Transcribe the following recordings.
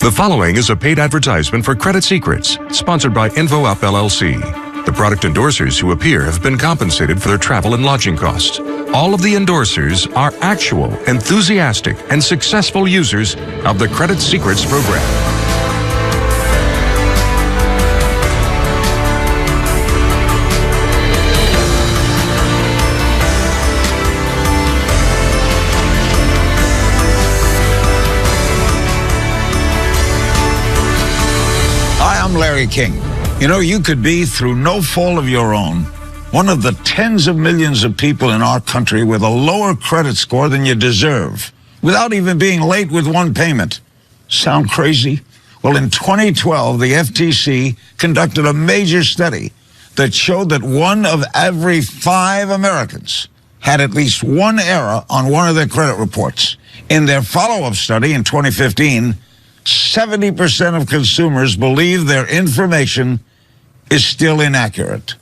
The following is a paid advertisement for Credit Secrets, sponsored by InfoUp LLC. The product endorsers who appear have been compensated for their travel and lodging costs. All of the endorsers are actual, enthusiastic, and successful users of the Credit Secrets program. I'm Larry King. You know, you could be, through no fault of your own, one of the tens of millions of people in our country with a lower credit score than you deserve, without even being late with one payment. Sound crazy? Well, in 2012, the FTC conducted a major study that showed that 1 of every 5 Americans had at least one error on one of their credit reports. In their follow-up study in 2015, 70% of consumers believe their information is still inaccurate.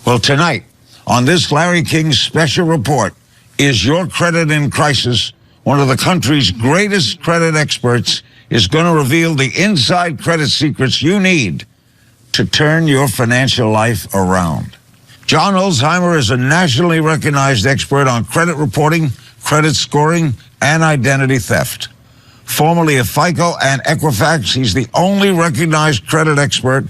Well, tonight, on this Larry King special report, Is Your Credit in Crisis? One of the country's greatest credit experts is going to reveal the inside credit secrets you need to turn your financial life around. John Olsheimer is a nationally recognized expert on credit reporting, credit scoring, and identity theft. Formerly of FICO and Equifax, he's the only recognized credit expert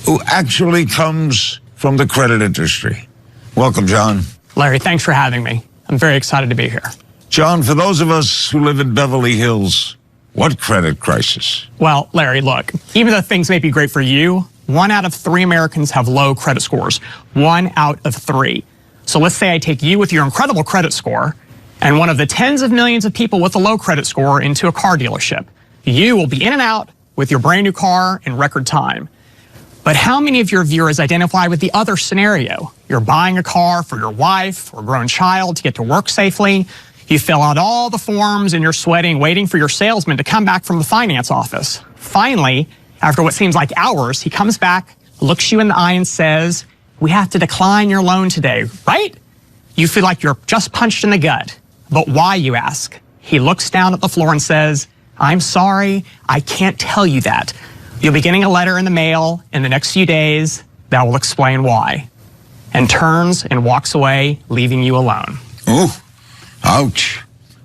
who actually comes from the credit industry. Welcome, John. Larry, thanks for having me. I'm very excited to be here. John, for those of us who live in Beverly Hills, what credit crisis? Well, Larry, look, even though things may be great for you, 1 out of 3 Americans have low credit scores. 1 out of 3. So let's say I take you with your incredible credit score and one of the tens of millions of people with a low credit score into a car dealership. You will be in and out with your brand new car in record time. But how many of your viewers identify with the other scenario? You're buying a car for your wife or grown child to get to work safely. You fill out all the forms and you're sweating, waiting for your salesman to come back from the finance office. Finally, after what seems like hours, he comes back, looks you in the eye and says, "We have to decline your loan today," right? You feel like you're just punched in the gut. But why, you ask? He looks down at the floor and says, "I'm sorry, I can't tell you that. You'll be getting a letter in the mail in the next few days that will explain why," and turns and walks away, leaving you alone. Ooh, ouch.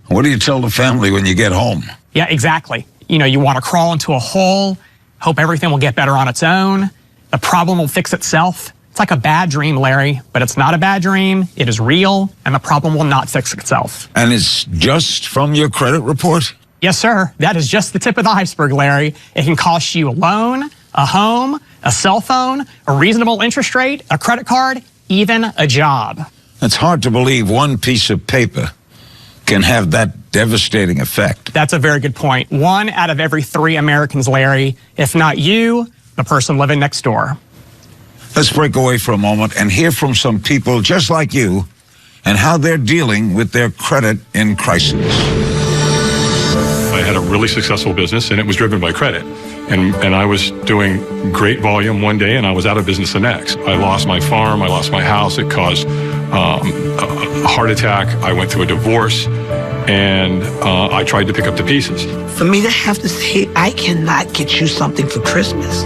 What do you tell the family when you get home? Yeah, exactly. You know, you want to crawl into a hole, hope everything will get better on its own. The problem will fix itself. It's like a bad dream, Larry, but it's not a bad dream. It is real, and the problem will not fix itself. And it's just from your credit report? Yes, sir. That is just the tip of the iceberg, Larry. It can cost you a loan, a home, a cell phone, a reasonable interest rate, a credit card, even a job. It's hard to believe one piece of paper can have that devastating effect. That's a very good point. 1 out of every 3 Americans, Larry, if not you, the person living next door. Let's break away for a moment and hear from some people just like you and how they're dealing with their credit in crisis. I had a really successful business, and it was driven by credit. And I was doing great volume one day, and I was out of business the next. I lost my farm, I lost my house, it caused a heart attack, I went through a divorce, and I tried to pick up the pieces. For me to have to say, I cannot get you something for Christmas,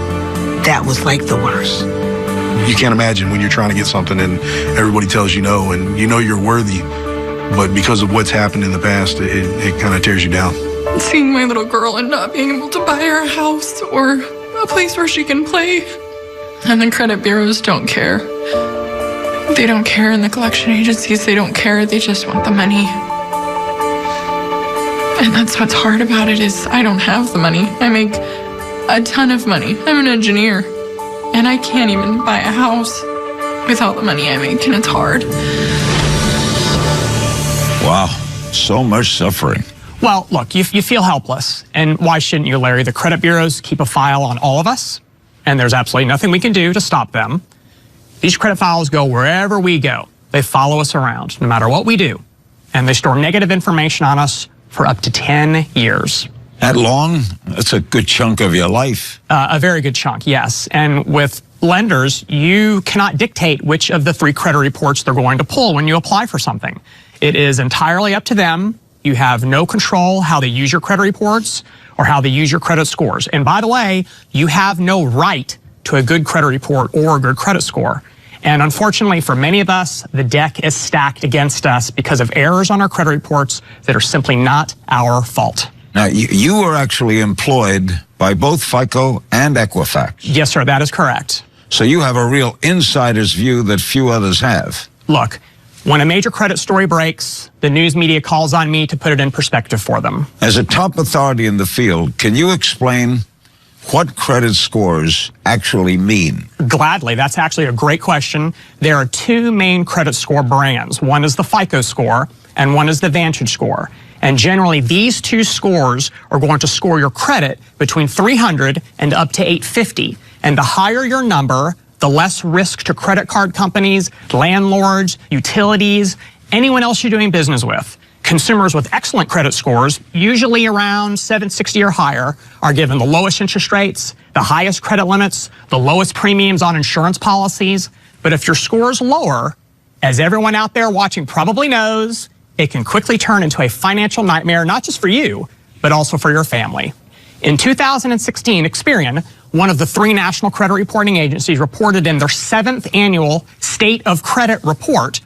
that was like the worst. You can't imagine when you're trying to get something and everybody tells you no, and you know you're worthy, but because of what's happened in the past, it kind of tears you down. Seeing my little girl and not being able to buy her a house or a place where she can play. And the credit bureaus don't care. They don't care, and the collection agencies, they don't care. They just want the money. And that's what's hard about it is I don't have the money. I make a ton of money. I'm an engineer. And I can't even buy a house without the money I make, and it's hard. Wow, so much suffering. Well, look, you feel helpless. And why shouldn't you, Larry? The credit bureaus keep a file on all of us, and there's absolutely nothing we can do to stop them. These credit files go wherever we go. They follow us around, no matter what we do. And they store negative information on us for up to 10 years. That long? That's a good chunk of your life. A very good chunk, yes. And with lenders, you cannot dictate which of the 3 credit reports they're going to pull when you apply for something. It is entirely up to them you have no control how they use your credit reports or how they use your credit scores. And by the way, you have no right to a good credit report or a good credit score. And unfortunately for many of us, the deck is stacked against us because of errors on our credit reports that are simply not our fault. Now, you were actually employed by both FICO and Equifax. Yes, sir, that is correct. So you have a real insider's view that few others have. Look, when a major credit story breaks, the news media calls on me to put it in perspective for them. As a top authority in the field, can you explain what credit scores actually mean? Gladly. That's actually a great question. There are two main credit score brands. One is the FICO score and one is the Vantage score. And generally, these two scores are going to score your credit between 300 and up to 850. And the higher your number, the less risk to credit card companies, landlords, utilities, anyone else you're doing business with. Consumers with excellent credit scores, usually around 760 or higher, are given the lowest interest rates, the highest credit limits, the lowest premiums on insurance policies. But if your score is lower, as everyone out there watching probably knows, it can quickly turn into a financial nightmare, not just for you, but also for your family. In 2016, Experian, one of the three national credit reporting agencies, reported in their 7th annual State of Credit report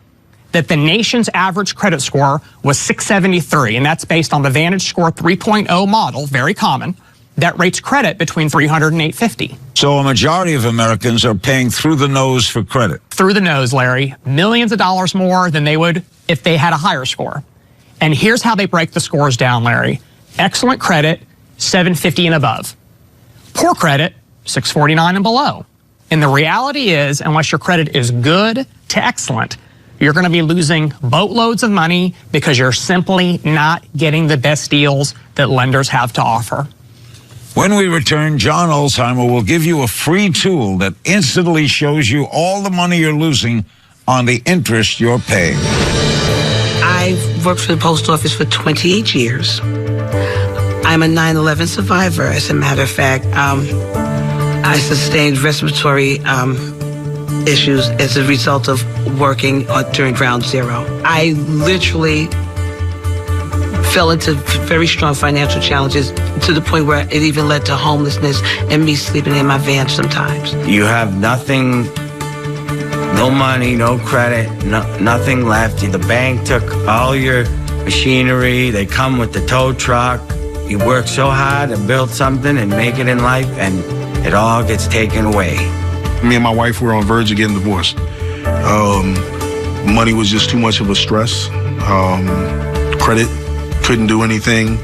that the nation's average credit score was 673, and that's based on the Vantage Score 3.0 model, very common, that rates credit between 300 and 850. So a majority of Americans are paying through the nose for credit. Through the nose, Larry. Millions of dollars more than they would if they had a higher score. And here's how they break the scores down, Larry. Excellent credit, 750 and above. Poor credit, 649 and below. And the reality is, unless your credit is good to excellent, you're going to be losing boatloads of money because you're simply not getting the best deals that lenders have to offer. When we return, John Olsheimer will give you a free tool that instantly shows you all the money you're losing on the interest you're paying. I've worked for the post office for 28 years. I'm a 9/11 survivor, as a matter of fact. I sustained respiratory issues as a result of working during Ground Zero. I literally fell into very strong financial challenges to the point where it even led to homelessness and me sleeping in my van sometimes. You have nothing, no money, no credit, nothing left. The bank took all your machinery. They come with the tow truck. You work so hard to build something and make it in life, and it all gets taken away. Me and my wife were on verge of getting divorced. Money was just too much of a stress. Credit, couldn't do anything.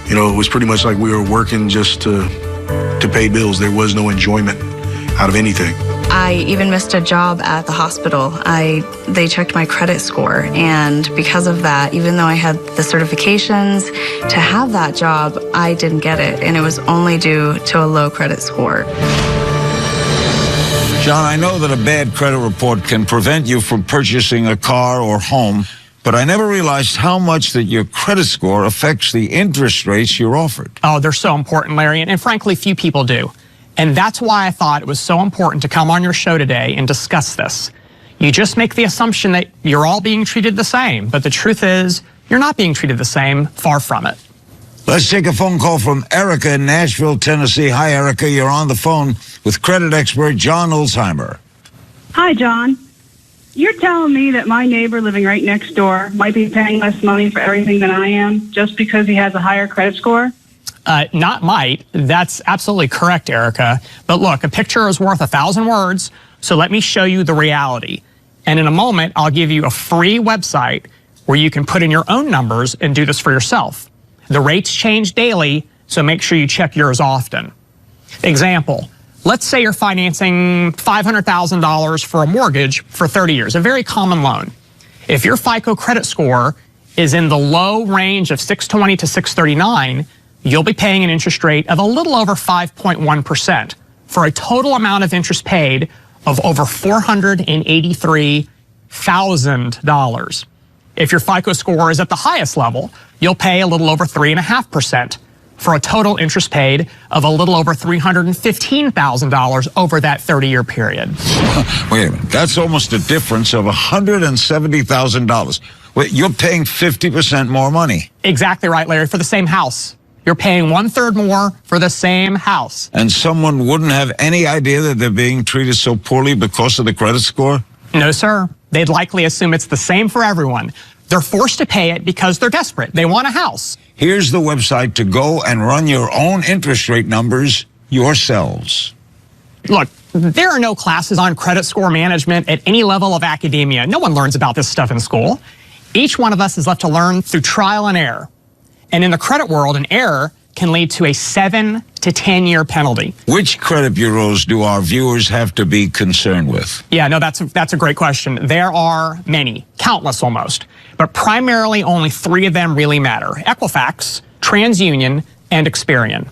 You know, it was pretty much like we were working just to pay bills. There was no enjoyment out of anything. I even missed a job at the hospital. They checked my credit score, and because of that, even though I had the certifications to have that job, I didn't get it, and it was only due to a low credit score. John, I know that a bad credit report can prevent you from purchasing a car or home, but I never realized how much that your credit score affects the interest rates you're offered. Oh, they're so important, Larry, and frankly, few people do. And that's why I thought it was so important to come on your show today and discuss this. You just make the assumption that you're all being treated the same, but the truth is, you're not being treated the same, far from it. Let's take a phone call from Erica in Nashville, Tennessee. Hi, Erica. You're on the phone with credit expert John Olsheimer. Hi, John. You're telling me that my neighbor living right next door might be paying less money for everything than I am just because he has a higher credit score? Not might. That's absolutely correct, Erica. But look, a picture is worth 1,000 words, so let me show you the reality. And in a moment, I'll give you a free website where you can put in your own numbers and do this for yourself. The rates change daily, so make sure you check yours often. Example, let's say you're financing $500,000 for a mortgage for 30 years, a very common loan. If your FICO credit score is in the low range of 620 to 639, you'll be paying an interest rate of a little over 5.1% for a total amount of interest paid of over $483,000. If your FICO score is at the highest level, you'll pay a little over 3.5% for a total interest paid of a little over $315,000 over that 30-year period. Wait a minute. That's almost a difference of $170,000. Well, you're paying 50% more money. Exactly right, Larry, for the same house. You're paying 1/3 more for the same house. And someone wouldn't have any idea that they're being treated so poorly because of the credit score? No, sir. They'd likely assume it's the same for everyone. They're forced to pay it because they're desperate. They want a house. Here's the website to go and run your own interest rate numbers yourselves. Look, there are no classes on credit score management at any level of academia. No one learns about this stuff in school. Each one of us is left to learn through trial and error. And in the credit world, an error can lead to a 7 to 10-year penalty. Which credit bureaus do our viewers have to be concerned with? Yeah, no, that's a great question. There are many, countless almost, but primarily only 3 of them really matter: Equifax, TransUnion, and Experian.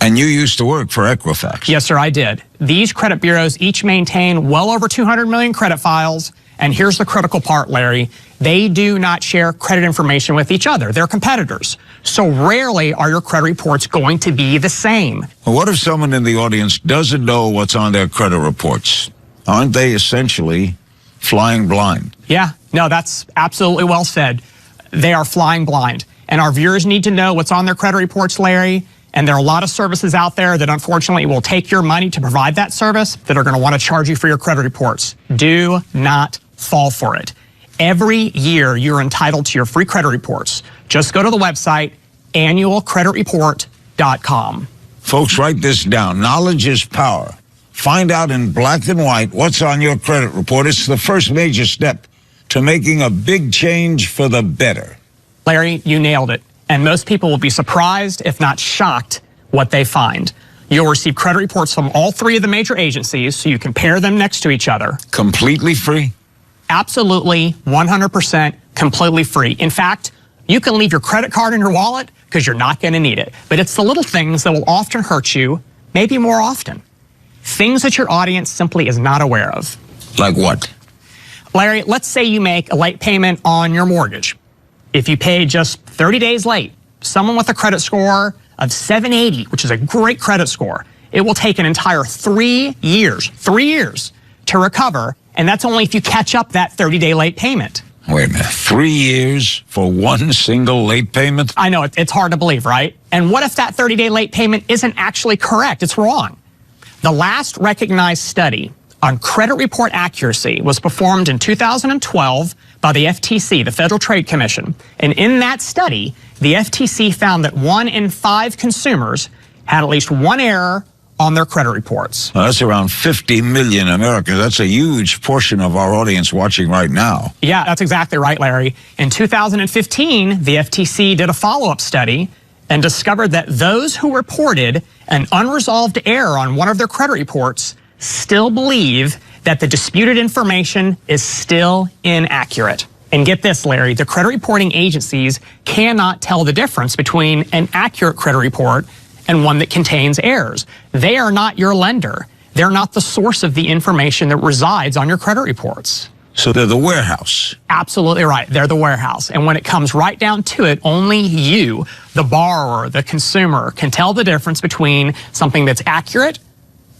And you used to work for Equifax. Yes, sir, I did. These credit bureaus each maintain well over 200 million credit files. And here's the critical part, Larry. They do not share credit information with each other. They're competitors. So rarely are your credit reports going to be the same. Well, what if someone in the audience doesn't know what's on their credit reports? Aren't they essentially flying blind? Yeah, no, that's absolutely well said. They are flying blind. And our viewers need to know what's on their credit reports, Larry. And there are a lot of services out there that unfortunately will take your money to provide that service that are going to want to charge you for your credit reports. Do not fall for it. Every year you're entitled to your free credit reports. Just go to the website, annualcreditreport.com. Folks, write this down. Knowledge is power. Find out in black and white what's on your credit report. It's the first major step to making a big change for the better. Larry, you nailed it. And most people will be surprised, if not shocked, what they find. You'll receive credit reports from all 3 of the major agencies so you compare them next to each other. Completely free? Absolutely, 100% completely free. In fact, you can leave your credit card in your wallet because you're not going to need it. But it's the little things that will often hurt you, maybe more often. Things that your audience simply is not aware of. Like what? Larry, let's say you make a late payment on your mortgage. If you pay just 30 days late, someone with a credit score of 780, which is a great credit score, it will take an entire 3 years to recover, and that's only if you catch up that 30-day late payment. Wait a minute, 3 years for one single late payment? I know, it's hard to believe, right? And what if that 30-day late payment isn't actually correct? It's wrong. The last recognized study on credit report accuracy was performed in 2012 by the FTC, the Federal Trade Commission. And in that study, the FTC found that 1 in 5 consumers had at least one error on their credit reports. Well, that's around 50 million Americans. That's a huge portion of our audience watching right now. Yeah, that's exactly right, Larry. In 2015, the FTC did a follow-up study and discovered that those who reported an unresolved error on one of their credit reports still believe that the disputed information is still inaccurate. And get this, Larry, the credit reporting agencies cannot tell the difference between an accurate credit report and one that contains errors. They are not your lender. They're not the source of the information that resides on your credit reports. So they're the warehouse. Absolutely right. They're the warehouse. And when it comes right down to it, only you, the borrower, the consumer, can tell the difference between something that's accurate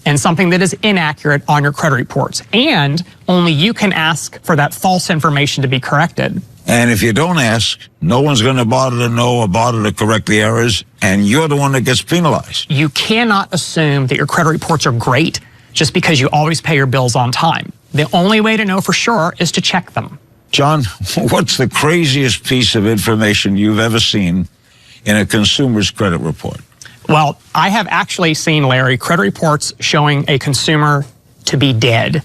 and something that is inaccurate on your credit reports. And only you can ask for that false information to be corrected. And if you don't ask, no one's going to bother to know or bother to correct the errors, and you're the one that gets penalized. You cannot assume that your credit reports are great just because you always pay your bills on time. The only way to know for sure is to check them. John, what's the craziest piece of information you've ever seen in a consumer's credit report? Well, I have actually seen, Larry, credit reports showing a consumer to be dead.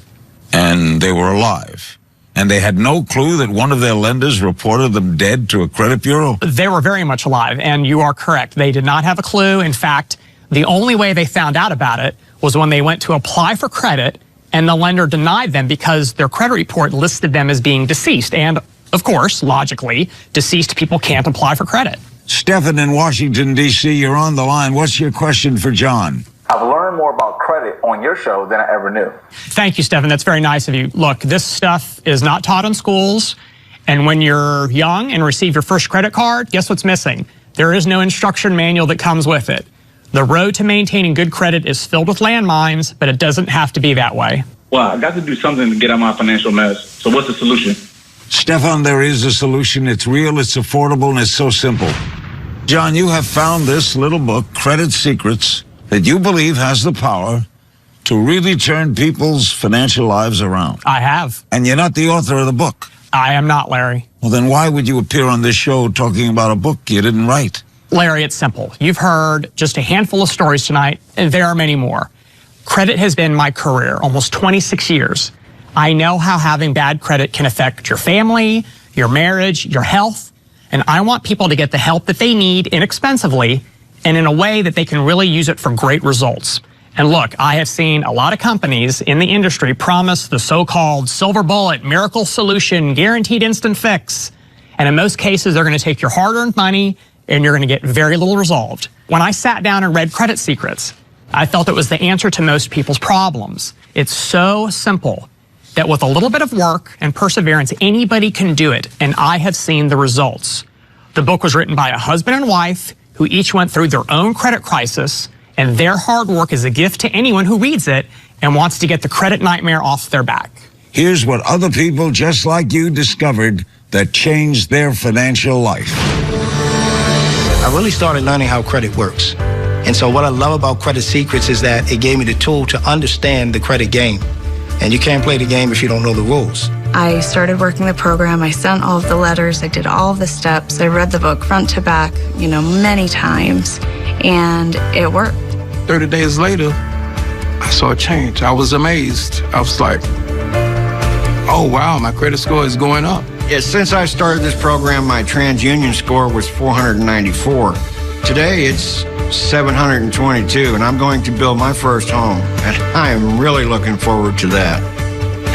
And they were alive. And they had no clue that one of their lenders reported them dead to a credit bureau? They were very much alive, and you are correct. They did not have a clue. In fact, the only way they found out about it was when they went to apply for credit, and the lender denied them because their credit report listed them as being deceased. And, of course, logically, deceased people can't apply for credit. Stephen in Washington, D.C., you're on the line. What's your question for John? I've learned more about credit on your show than I ever knew. Thank you, Stephen. That's very nice of you. Look, this stuff is not taught in schools. And when you're young and receive your first credit card, guess what's missing? There is no instruction manual that comes with it. The road to maintaining good credit is filled with landmines, but it doesn't have to be that way. Well, I got to do something to get out of my financial mess. So what's the solution? Stefan, there is a solution. It's real, it's affordable, and it's so simple. John, you have found this little book, Credit Secrets, that you believe has the power to really turn people's financial lives around. I have. And you're not the author of the book. I am not, Larry. Well, then why would you appear on this show talking about a book you didn't write? Larry, it's simple. You've heard just a handful of stories tonight, and there are many more. Credit has been my career, almost 26 years. I know how having bad credit can affect your family, your marriage, your health, and I want people to get the help that they need inexpensively and in a way that they can really use it for great results. And look, I have seen a lot of companies in the industry promise the so-called silver bullet, miracle solution, guaranteed instant fix. And in most cases, they're going to take your hard-earned money and you're going to get very little resolved. When I sat down and read Credit Secrets, I felt it was the answer to most people's problems. It's so simple that with a little bit of work and perseverance, anybody can do it, and I have seen the results. The book was written by a husband and wife who each went through their own credit crisis, and their hard work is a gift to anyone who reads it and wants to get the credit nightmare off their back. Here's what other people just like you discovered that changed their financial life. I really started learning how credit works. And so what I love about Credit Secrets is that it gave me the tool to understand the credit game. And you can't play the game if you don't know the rules. I started working the program. I sent all of the letters. I did all of the steps. I read the book front to back, many times. And it worked. 30 days later, I saw a change. I was amazed. I was like, oh, wow, my credit score is going up. Yeah, since I started this program, my TransUnion score was 494. Today, it's 722, and I'm going to build my first home, and I am really looking forward to that.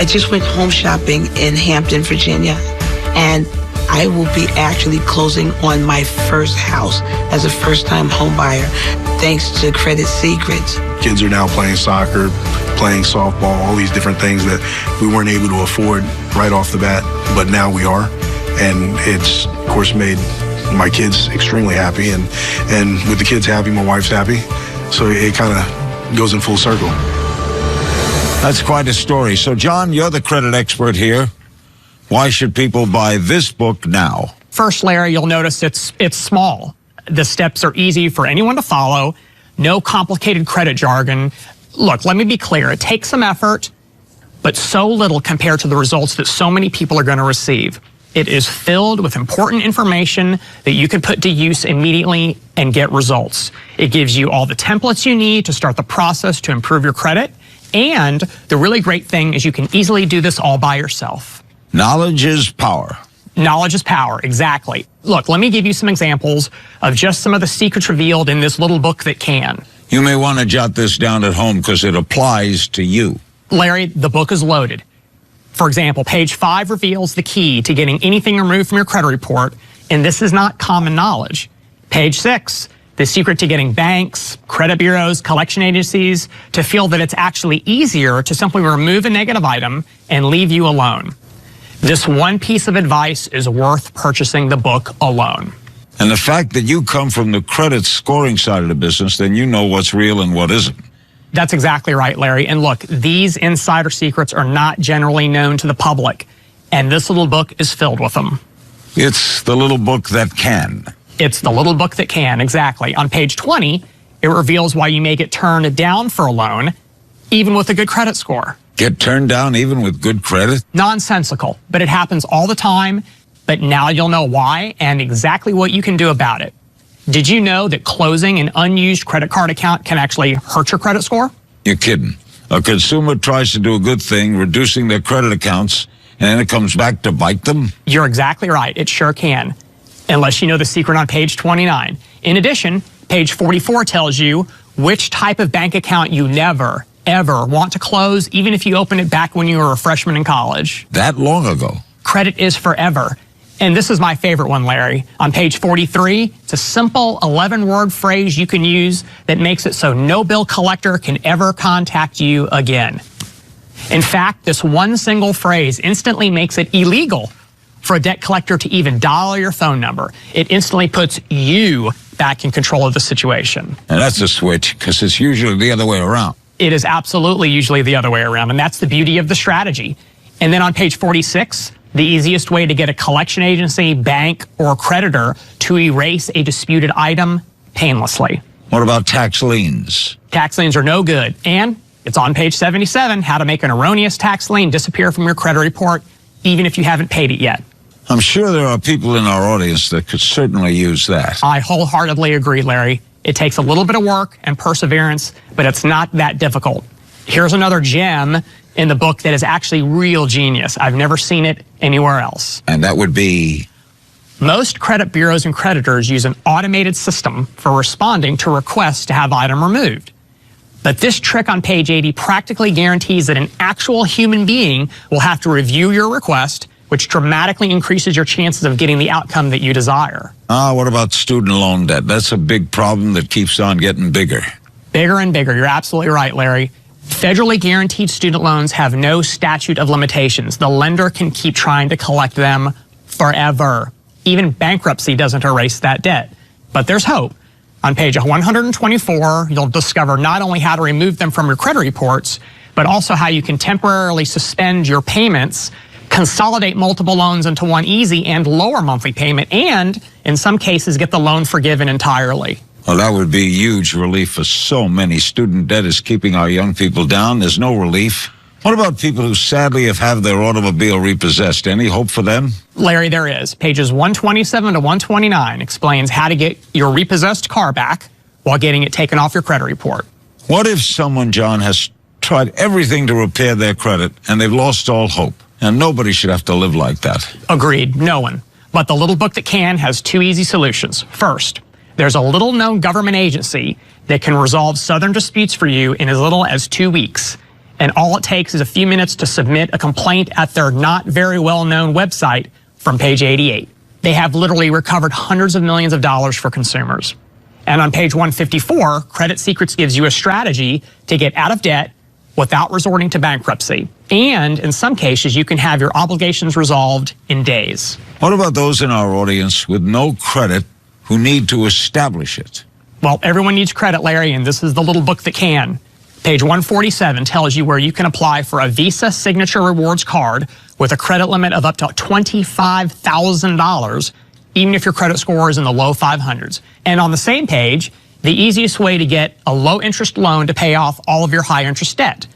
I just went home shopping in Hampton, Virginia, and I will be actually closing on my first house as a first-time home buyer, thanks to Credit Secrets. Kids are now playing soccer, playing softball, all these different things that we weren't able to afford right off the bat, but now we are. And it's, of course, made my kids extremely happy. And with the kids happy, my wife's happy. So it kind of goes in full circle. That's quite a story. So, John, you're the credit expert here. Why should people buy this book now? First, Larry, you'll notice it's small. The steps are easy for anyone to follow. No complicated credit jargon. Look, let me be clear. It takes some effort, but so little compared to the results that so many people are going to receive. It is filled with important information that you can put to use immediately and get results. It gives you all the templates you need to start the process to improve your credit. And the really great thing is you can easily do this all by yourself. Knowledge is power. Knowledge is power, exactly. Look, let me give you some examples of just some of the secrets revealed in this little book that can. You may want to jot this down at home because it applies to you. Larry, the book is loaded. For example, page 5 reveals the key to getting anything removed from your credit report, and this is not common knowledge. Page 6, the secret to getting banks, credit bureaus, collection agencies to feel that it's actually easier to simply remove a negative item and leave you alone. This one piece of advice is worth purchasing the book alone. And the fact that you come from the credit scoring side of the business, then you know what's real and what isn't. That's exactly right, Larry. And look, these insider secrets are not generally known to the public, and this little book is filled with them. It's the little book that can. It's the little book that can, exactly. On page 20, it reveals why you may get turned down for a loan, even with a good credit score. Get turned down even with good credit? Nonsensical, but it happens all the time. But now you'll know why and exactly what you can do about it. Did you know that closing an unused credit card account can actually hurt your credit score? You're kidding. A consumer tries to do a good thing, reducing their credit accounts, and then it comes back to bite them? You're exactly right. It sure can. Unless you know the secret on page 29. In addition, page 44 tells you which type of bank account you never, ever want to close, even if you open it back when you were a freshman in college. That long ago? Credit is forever. And this is my favorite one, Larry. On page 43, it's a simple 11-word phrase you can use that makes it so no bill collector can ever contact you again. In fact, this one single phrase instantly makes it illegal for a debt collector to even dial your phone number. It instantly puts you back in control of the situation. And that's a switch, because it's usually the other way around. It is absolutely usually the other way around, and that's the beauty of the strategy. And then on page 46, the easiest way to get a collection agency, bank, or creditor to erase a disputed item painlessly. What about tax liens? Tax liens are no good. And it's on page 77, how to make an erroneous tax lien disappear from your credit report, even if you haven't paid it yet. I'm sure there are people in our audience that could certainly use that. I wholeheartedly agree, Larry. It takes a little bit of work and perseverance, but it's not that difficult. Here's another gem in the book that is actually real genius. I've never seen it anywhere else. And that would be? Most credit bureaus and creditors use an automated system for responding to requests to have item removed. But this trick on page 80 practically guarantees that an actual human being will have to review your request, which dramatically increases your chances of getting the outcome that you desire. What about student loan debt? That's a big problem that keeps on getting bigger. Bigger and bigger. You're absolutely right, Larry. Federally guaranteed student loans have no statute of limitations. The lender can keep trying to collect them forever. Even bankruptcy doesn't erase that debt. But there's hope. On page 124, you'll discover not only how to remove them from your credit reports, but also how you can temporarily suspend your payments, consolidate multiple loans into one easy and lower monthly payment, and in some cases get the loan forgiven entirely. Well, that would be a huge relief for so many. Student debt is keeping our young people down. There's no relief. What about people who sadly have had their automobile repossessed? Any hope for them? Larry, there is. Pages 127 to 129 explains how to get your repossessed car back while getting it taken off your credit report. What if someone, John, has tried everything to repair their credit and they've lost all hope? And nobody should have to live like that. Agreed, no one. But the little book that can has two easy solutions. First, there's a little-known government agency that can resolve Southern disputes for you in as little as 2 weeks. And all it takes is a few minutes to submit a complaint at their not very well-known website from page 88. They have literally recovered hundreds of millions of dollars for consumers. And on page 154, Credit Secrets gives you a strategy to get out of debt without resorting to bankruptcy. And in some cases, you can have your obligations resolved in days. What about those in our audience with no credit who need to establish it? Well, everyone needs credit, Larry, and this is the little book that can. Page 147 tells you where you can apply for a Visa Signature Rewards card with a credit limit of up to $25,000, even if your credit score is in the low 500s. And on the same page, the easiest way to get a low-interest loan to pay off all of your high-interest debt.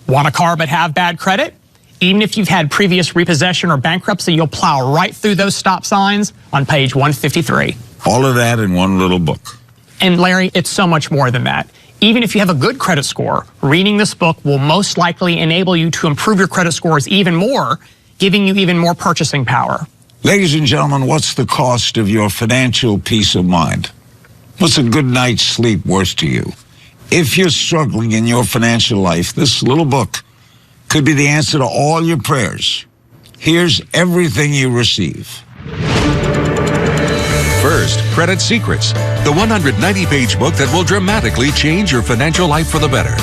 Want a car but have bad credit? Even if you've had previous repossession or bankruptcy, you'll plow right through those stop signs on page 153. All of that in one little book. And Larry, it's so much more than that. Even if you have a good credit score, reading this book will most likely enable you to improve your credit scores even more, giving you even more purchasing power. Ladies and gentlemen, what's the cost of your financial peace of mind? What's a good night's sleep worth to you? If you're struggling in your financial life, this little book could be the answer to all your prayers. Here's everything you receive. First, Credit Secrets, the 190-page book that will dramatically change your financial life for the better.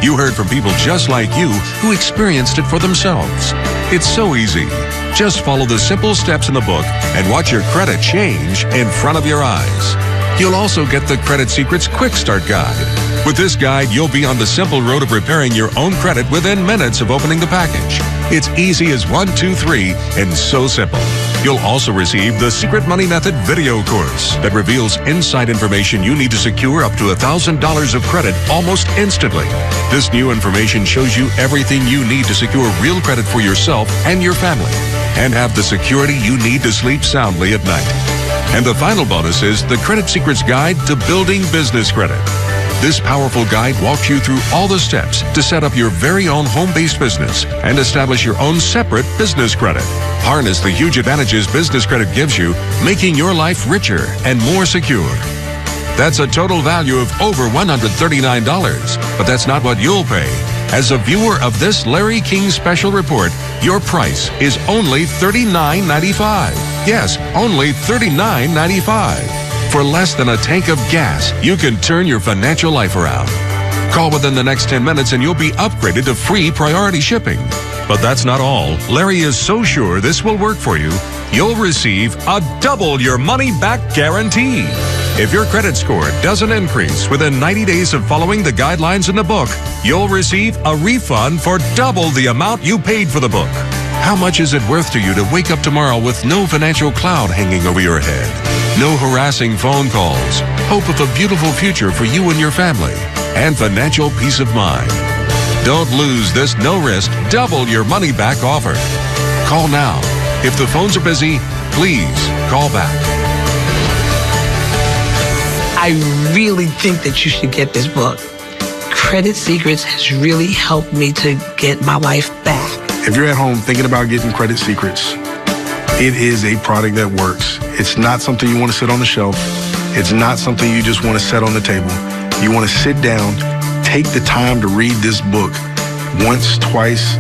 You heard from people just like you who experienced it for themselves. It's so easy. Just follow the simple steps in the book and watch your credit change in front of your eyes. You'll also get the Credit Secrets Quick Start Guide. With this guide, you'll be on the simple road of repairing your own credit within minutes of opening the package. It's easy as 1, 2, 3, and so simple. You'll also receive the Secret Money Method video course that reveals inside information you need to secure up to $1,000 of credit almost instantly. This new information shows you everything you need to secure real credit for yourself and your family, and have the security you need to sleep soundly at night. And the final bonus is the Credit Secrets Guide to Building Business Credit. This powerful guide walks you through all the steps to set up your very own home-based business and establish your own separate business credit. Harness the huge advantages business credit gives you, making your life richer and more secure. That's a total value of over $139, but that's not what you'll pay. As a viewer of this Larry King special report, your price is only $39.95. Yes, only $39.95. For less than a tank of gas, you can turn your financial life around. Call within the next 10 minutes and you'll be upgraded to free priority shipping. But that's not all. Larry is so sure this will work for you, you'll receive a double your money back guarantee. If your credit score doesn't increase within 90 days of following the guidelines in the book, you'll receive a refund for double the amount you paid for the book. How much is it worth to you to wake up tomorrow with no financial cloud hanging over your head? No harassing phone calls, hope of a beautiful future for you and your family, and financial peace of mind. Don't lose this no-risk, double your money back offer. Call now. If the phones are busy, please call back. I really think that you should get this book. Credit Secrets has really helped me to get my life back. If you're at home thinking about getting Credit Secrets, it is a product that works. It's not something you want to sit on the shelf. It's not something you just want to set on the table. You want to sit down, take the time to read this book once, twice,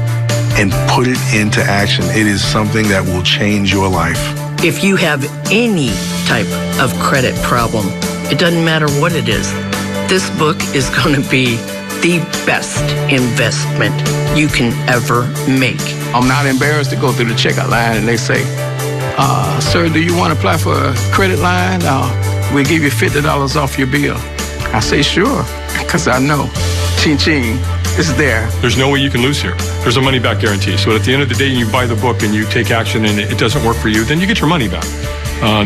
and put it into action. It is something that will change your life. If you have any type of credit problem, it doesn't matter what it is, this book is going to be the best investment you can ever make. I'm not embarrassed to go through the checkout line and they say, sir, do you want to apply for a credit line? We'll give you $50 off your bill. I say, sure, because I know. Ching-ching, it's there. There's no way you can lose here. There's a money-back guarantee. So at the end of the day, you buy the book and you take action and it doesn't work for you, then you get your money back.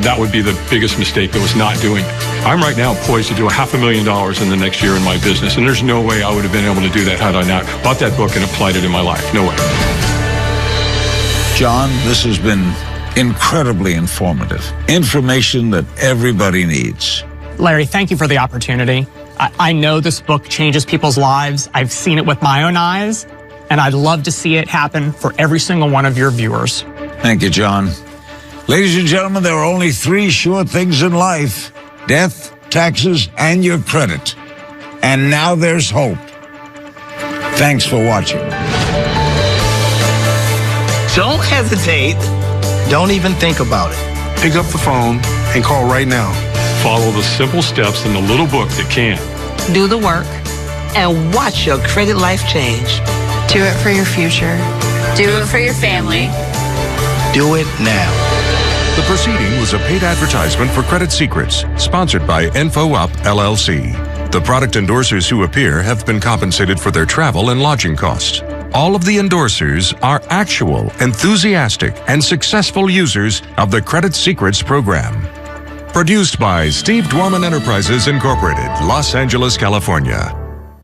That would be the biggest mistake, that was not doing it. I'm right now poised to do $500,000 in the next year in my business, and there's no way I would have been able to do that had I not bought that book and applied it in my life. No way. John, this has been incredibly informative. Information that everybody needs. Larry, thank you for the opportunity. I know this book changes people's lives. I've seen it with my own eyes, and I'd love to see it happen for every single one of your viewers. Thank you, John. Ladies and gentlemen, there are only 3 sure things in life: death, taxes, and your credit. And now there's hope. Thanks for watching. Don't hesitate. Don't even think about it. Pick up the phone and call right now. Follow the simple steps in the little book that can. Do the work and watch your credit life change. Do it for your future. Do it for your family. Do it now. The proceeding was a paid advertisement for Credit Secrets, sponsored by InfoUp, LLC. The product endorsers who appear have been compensated for their travel and lodging costs. All of the endorsers are actual, enthusiastic, and successful users of the Credit Secrets program. Produced by Steve Dworman Enterprises, Incorporated, Los Angeles, California.